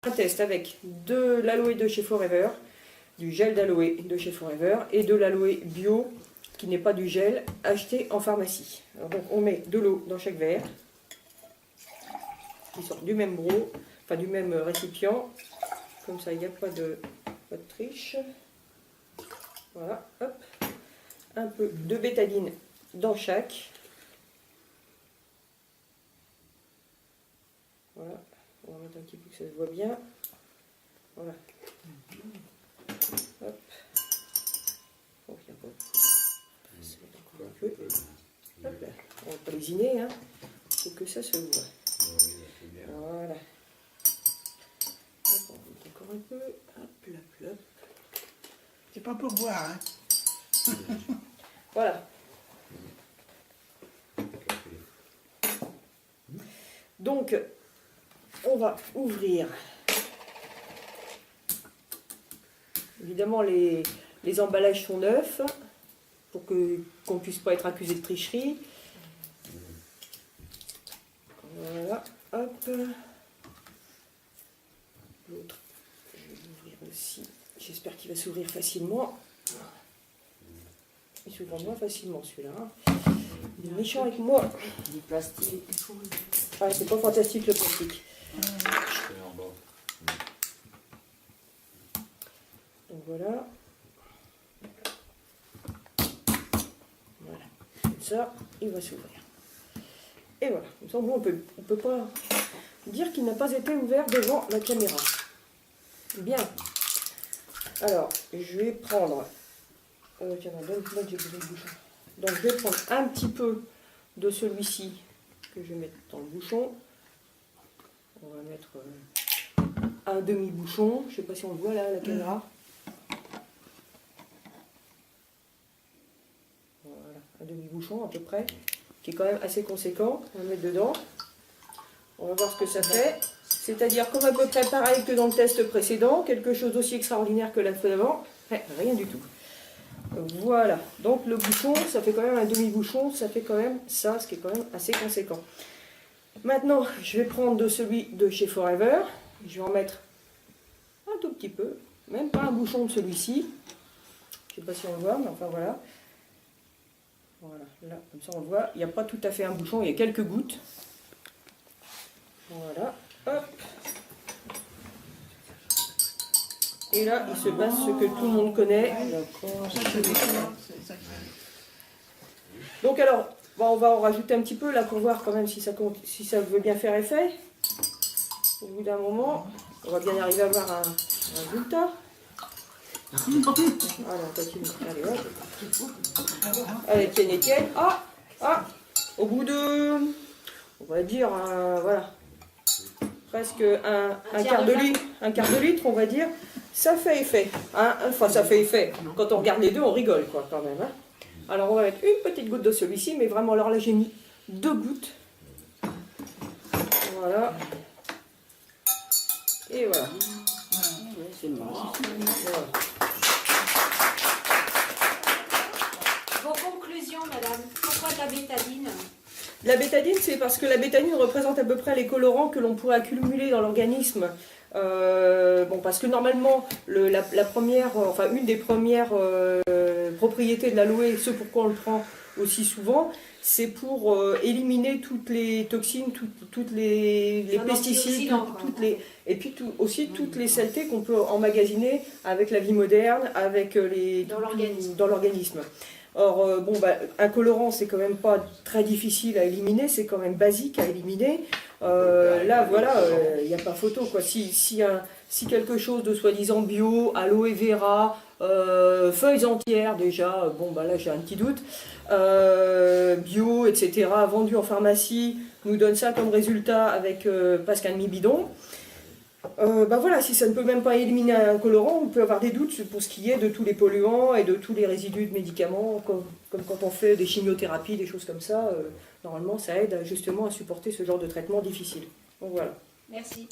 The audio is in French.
Un test avec de l'aloe de chez Forever, du gel d'aloe de chez Forever et de l'aloe bio qui n'est pas du gel acheté en pharmacie. Alors donc on met de l'eau dans chaque verre qui sort du même broc, enfin du même récipient, comme ça il n'y a pas de triche. Voilà, hop, un peu de bétadine dans chaque. Voilà. On va mettre un petit peu que ça se voit bien. Voilà. Hop. Oh, il y a pas. Ça va être encore un peu. Hop là. On va pas lésiner, hein. Il faut que ça se voit. Voilà. Hop, on va encore un peu. Hop, hop, hop. C'est pas pour boire, hein. Voilà. Donc, on va ouvrir. Évidemment, les emballages sont neufs pour qu'on ne puisse pas être accusé de tricherie. Voilà, hop. L'autre, je vais l'ouvrir aussi. J'espère qu'il va s'ouvrir facilement. Il s'ouvre moins facilement celui-là. Hein. Il est méchant avec moi. Du plastique. Ah, c'est pas fantastique le plastique. Donc voilà. Voilà. Comme ça, il va s'ouvrir. Et voilà. Comme ça, on peut pas dire qu'il n'a pas été ouvert devant la caméra. Bien. Alors, je vais prendre... tiens, donne, j'ai besoin de bouchon. Donc, je vais prendre un petit peu de celui-ci que je vais mettre dans le bouchon. On va mettre un demi-bouchon. Je ne sais pas si on le voit là à la caméra. Voilà, un demi-bouchon à peu près, qui est quand même assez conséquent. On va mettre dedans. On va voir ce que ça fait. C'est-à-dire comme à peu près pareil que dans le test précédent, quelque chose d'aussi extraordinaire que la fois d'avant. Rien du tout. Voilà, donc le bouchon, ça fait quand même un demi-bouchon, ça fait quand même ça, ce qui est quand même assez conséquent. Maintenant, je vais prendre de celui de chez Forever, je vais en mettre un tout petit peu, même pas un bouchon de celui-ci, je ne sais pas si on le voit, mais enfin voilà. Voilà, là, comme ça on le voit, il n'y a pas tout à fait un bouchon, il y a quelques gouttes. Voilà, hop. Et là, il se passe ce que tout le monde connaît. Donc alors, on va en rajouter un petit peu là pour voir quand même si ça veut bien faire effet. Au bout d'un moment, on va bien arriver à avoir un résultat. Voilà, on continue. Allez, hop. Allez, tiens. Ah, au bout de, on va dire, voilà, presque un quart de litre, on va dire. Ça fait effet, hein. Enfin ça fait effet. Quand on regarde les deux, on rigole quoi quand même. Hein. Alors on va mettre une petite goutte de celui-ci, mais vraiment alors là j'ai mis 2 gouttes. Voilà. Et voilà. Voilà. Vos conclusions, madame. Pourquoi de la bétadine? La bétadine, c'est parce que la bétadine représente à peu près les colorants que l'on pourrait accumuler dans l'organisme. Parce que normalement, une des premières propriétés de l'aloe, ce pourquoi on le prend aussi souvent, c'est pour éliminer toutes les toxines, toutes les pesticides, et puis aussi toutes les saletés qu'on peut emmagasiner avec la vie moderne, avec dans l'organisme. Or, un colorant, c'est quand même pas très difficile à éliminer, c'est quand même basique à éliminer. Là, voilà, il n'y a pas photo, quoi. Si quelque chose de soi-disant bio, aloe vera, feuilles entières déjà, là j'ai un petit doute, bio, etc., vendu en pharmacie, nous donne ça comme résultat avec presque un demi-bidon. Voilà, si ça ne peut même pas éliminer un colorant, on peut avoir des doutes pour ce qui est de tous les polluants et de tous les résidus de médicaments, comme quand on fait des chimiothérapies, des choses comme ça. Normalement, ça aide justement à supporter ce genre de traitement difficile. Donc voilà. Merci.